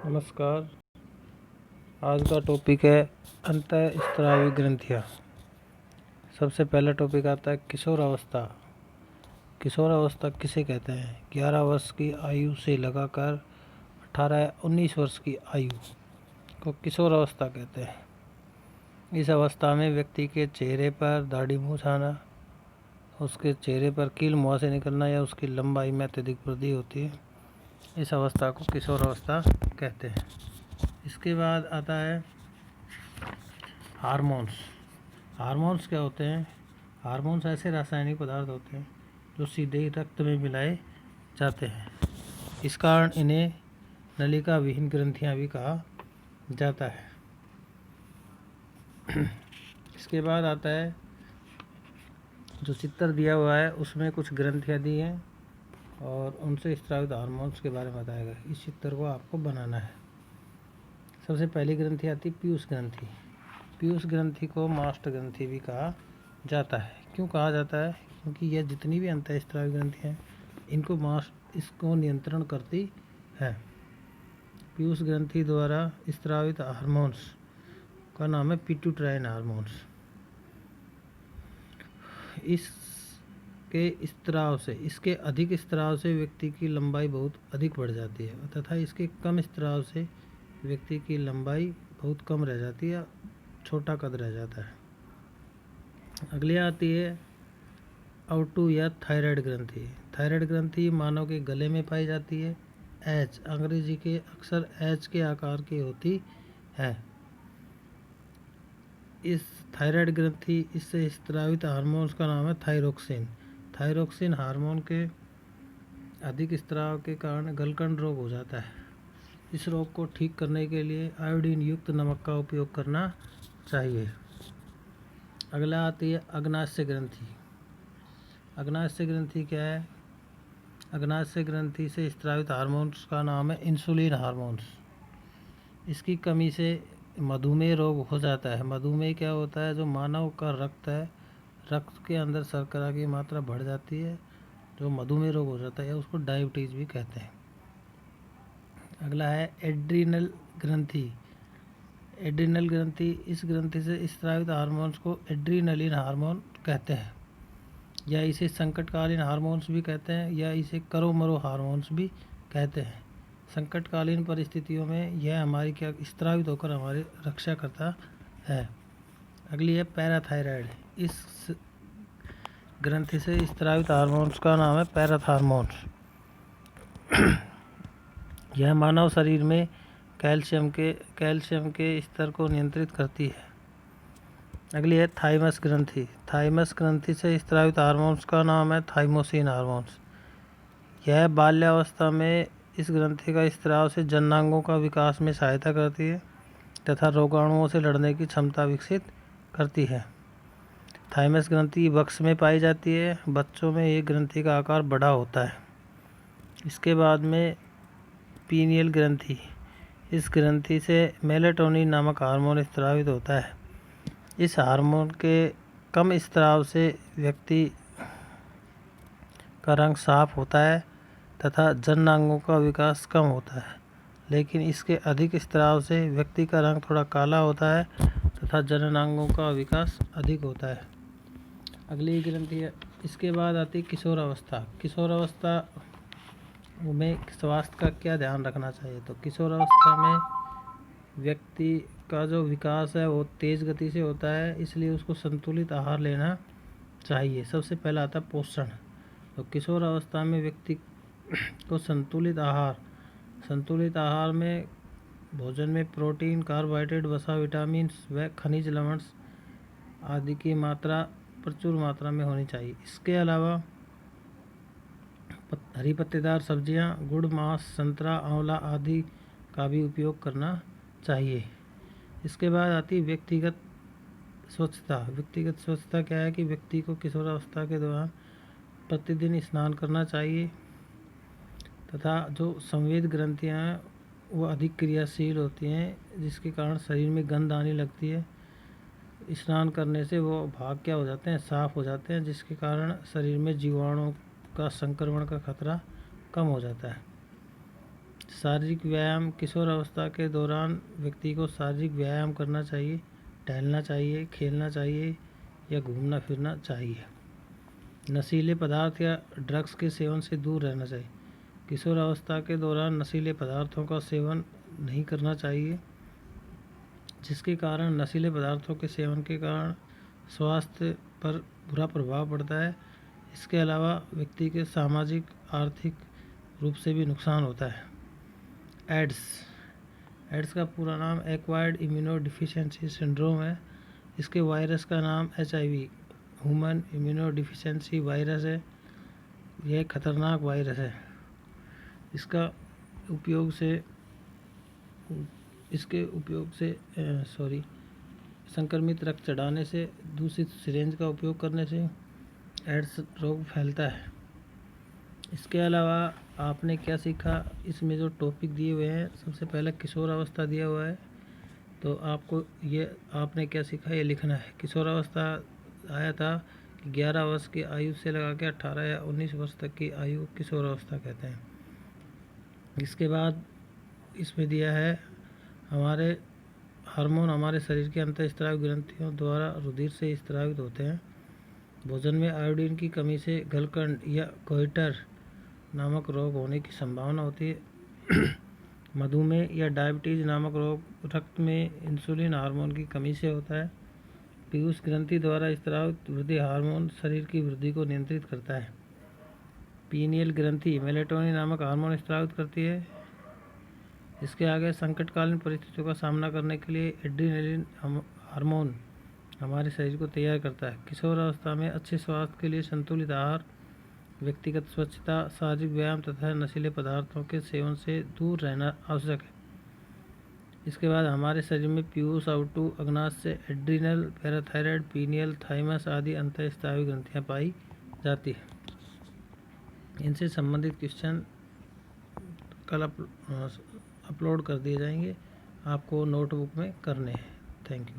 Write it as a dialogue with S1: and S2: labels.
S1: नमस्कार। आज का टॉपिक है अंतःस्रावी ग्रंथियाँ। सबसे पहला टॉपिक आता है किशोर अवस्था। किशोर अवस्था किसे कहते हैं? 11 वर्ष की आयु से लगाकर 18 या 19 वर्ष की आयु को किशोर अवस्था कहते हैं। इस अवस्था में व्यक्ति के चेहरे पर दाढ़ी मूंछ आना, उसके चेहरे पर कील मुहासे निकलना या उसकी लंबाई में अत्यधिक वृद्धि होती है। इस अवस्था को किशोर अवस्था कहते हैं। इसके बाद आता है हार्मोन्स। हार्मोन्स क्या होते हैं? हार्मोन्स ऐसे रासायनिक पदार्थ होते हैं जो सीधे ही रक्त में मिलाए जाते हैं। इस कारण इन्हें नलिका विहीन ग्रंथियां भी कहा जाता है। इसके बाद आता है जो चित्र दिया हुआ है उसमें कुछ ग्रंथियां दी हैं और उनसे स्रावित हार्मोन्स के बारे में बताया गया। इस चित्र को आपको बनाना है। सबसे पहली ग्रंथि आती है पीयूष ग्रंथि। पीयूष ग्रंथि को मास्ट ग्रंथि भी कहा जाता है। क्यों कहा जाता है? क्योंकि यह जितनी भी अंतःस्रावी ग्रंथियाँ हैं इसको नियंत्रण करती है। पीयूष ग्रंथि द्वारा स्रावित हार्मोन्स का नाम है पिट्यूटाइन हार्मोन्स। इसके अधिक स्त्राव से व्यक्ति की लंबाई बहुत अधिक बढ़ जाती है तथा इसके कम स्त्राव से व्यक्ति की लंबाई बहुत कम रह जाती है, छोटा कद रह जाता है। अगली आती है O2 या थायराइड ग्रंथि। थायराइड ग्रंथि मानव के गले में पाई जाती है। एच अंग्रेजी के अक्षर एच के आकार की होती है। इस थायराइड ग्रंथि इससे स्रावित हार्मोन्स का नाम है थायरोक्सिन। थायरोक्सिन हार्मोन के अधिक स्राव के कारण गलकंड रोग हो जाता है। इस रोग को ठीक करने के लिए आयोडीन युक्त नमक का उपयोग करना चाहिए। अगला आती है अग्नाशय ग्रंथि। अग्नाशय ग्रंथि क्या है? अग्नाशय ग्रंथि से स्रावित हार्मोन्स का नाम है इंसुलिन हार्मोन्स। इसकी कमी से मधुमेह रोग हो जाता है। मधुमेह क्या होता है? जो मानव का रक्त है, रक्त के अंदर शर्करा की मात्रा बढ़ जाती है, जो मधुमेह रोग हो जाता है, उसको डायबिटीज़ भी कहते हैं। अगला है एड्रीनल ग्रंथि। एड्रीनल ग्रंथि, इस ग्रंथि से स्रावित हार्मोन्स को एड्रीनलिन हार्मोन कहते हैं, या इसे संकटकालीन हार्मोन्स भी कहते हैं, या इसे करो मरो हार्मोन्स भी कहते हैं। संकटकालीन परिस्थितियों में यह हमारी स्रावित होकर हमारी रक्षा करता है। अगली है पैराथायराइड। इस ग्रंथि से स्रावित हार्मोन्स का नाम है पैराथार्मोन्स। यह मानव शरीर में कैल्शियम के स्तर को नियंत्रित करती है। अगली है थाइमस ग्रंथि। थाइमस ग्रंथि से स्रावित हार्मोन्स का नाम है थाइमोसिन हार्मोन्स। यह बाल्यावस्था में इस ग्रंथि का स्राव से जननांगों का विकास में सहायता करती है तथा रोगाणुओं से लड़ने की क्षमता विकसित करती है। थाइमस ग्रंथि वक्ष में पाई जाती है। बच्चों में ये ग्रंथि का आकार बड़ा होता है। इसके बाद में पीनियल ग्रंथि। इस ग्रंथि से मेलेटोनिन नामक हार्मोन स्रावित होता है। इस हार्मोन के कम स्राव से व्यक्ति का रंग साफ होता है तथा जननांगों का विकास कम होता है, लेकिन इसके अधिक स्राव से व्यक्ति का रंग थोड़ा काला होता है तथा जननांगों का विकास अधिक होता है। अगली ग्रंथि है, इसके बाद आती है किशोर अवस्था। किशोर अवस्था में स्वास्थ्य का क्या ध्यान रखना चाहिए? तो किशोर अवस्था में व्यक्ति का जो विकास है वो तेज़ गति से होता है, इसलिए उसको संतुलित आहार लेना चाहिए। सबसे पहला आता है पोषण। तो किशोर अवस्था में व्यक्ति को संतुलित आहार में भोजन में प्रोटीन, कार्बोहाइड्रेट, वसा, विटामिन व खनिज लवण आदि की मात्रा प्रचुर मात्रा में होनी चाहिए। इसके अलावा हरी पत्तेदार सब्जियां, गुड़, मांस, संतरा, आंवला आदि का भी उपयोग करना चाहिए। इसके बाद आती है व्यक्तिगत स्वच्छता। व्यक्तिगत स्वच्छता क्या है कि व्यक्ति को किशोर अवस्था के दौरान प्रतिदिन स्नान करना चाहिए तथा जो संवेद ग्रंथियां हैं वो अधिक क्रियाशील होती हैं, जिसके कारण शरीर में गंध आने लगती है। स्नान करने से वो भाग क्या हो जाते हैं? साफ हो जाते हैं, जिसके कारण शरीर में जीवाणुओं का संक्रमण का खतरा कम हो जाता है। शारीरिक व्यायाम। किशोर अवस्था के दौरान व्यक्ति को शारीरिक व्यायाम करना चाहिए, टहलना चाहिए, खेलना चाहिए या घूमना फिरना चाहिए। नशीले पदार्थ या ड्रग्स के सेवन से दूर रहना चाहिए। किशोर अवस्था के दौरान नशीले पदार्थों का सेवन नहीं करना चाहिए, जिसके कारण नशीले पदार्थों के सेवन के कारण स्वास्थ्य पर बुरा प्रभाव पड़ता है। इसके अलावा व्यक्ति के सामाजिक आर्थिक रूप से भी नुकसान होता है। एड्स का पूरा नाम एक्वायर्ड इम्यूनो डिफिशियंसी सिंड्रोम है। इसके वायरस का नाम HIV human immuno deficiency virus है। यह एक खतरनाक वायरस है। इसके उपयोग से संक्रमित रक्त चढ़ाने से, दूषित सिरिंज का उपयोग करने से एड्स रोग फैलता है। इसके अलावा आपने क्या सीखा, इसमें जो टॉपिक दिए हुए हैं, सबसे पहले किशोर अवस्था दिया हुआ है, तो आपको ये आपने क्या सीखा ये लिखना है। किशोर अवस्था आया था कि 11 वर्ष की आयु से लगा के 18 या 19 वर्ष तक की आयु किशोर अवस्था कहते हैं। इसके बाद इसमें दिया है हमारे हार्मोन हमारे शरीर के अंतःस्रावी ग्रंथियों द्वारा रुधिर से स्रावित होते हैं। भोजन में आयोडीन की कमी से गलकंड या गोइटर नामक रोग होने की संभावना होती है। मधुमेह या डायबिटीज नामक रोग रक्त में इंसुलिन हार्मोन की कमी से होता है। पीयूष ग्रंथि द्वारा स्रावित वृद्धि हार्मोन शरीर की वृद्धि को नियंत्रित करता है। पीनियल ग्रंथि मेलेटोनिन नामक हार्मोन स्रावित करती है। इसके आगे संकटकालीन परिस्थितियों का सामना करने के लिए एड्रीनलिन हार्मोन हमारे शरीर को तैयार करता है। किशोर अवस्था में अच्छे स्वास्थ्य के लिए संतुलित आहार, व्यक्तिगत स्वच्छता, शारीरिक व्यायाम तथा नशीले पदार्थों के सेवन से दूर रहना आवश्यक है। इसके बाद हमारे शरीर में पीयूष, आउटू, अग्नाशय, एड्रीनल, पैराथायराइड, पीनियल, थाइमस आदि अंतःस्रावी ग्रंथियाँ पाई जाती है। इनसे संबंधित क्वेश्चन कल अपलोड कर दिए जाएंगे, आपको नोटबुक में करने हैं। Thank you.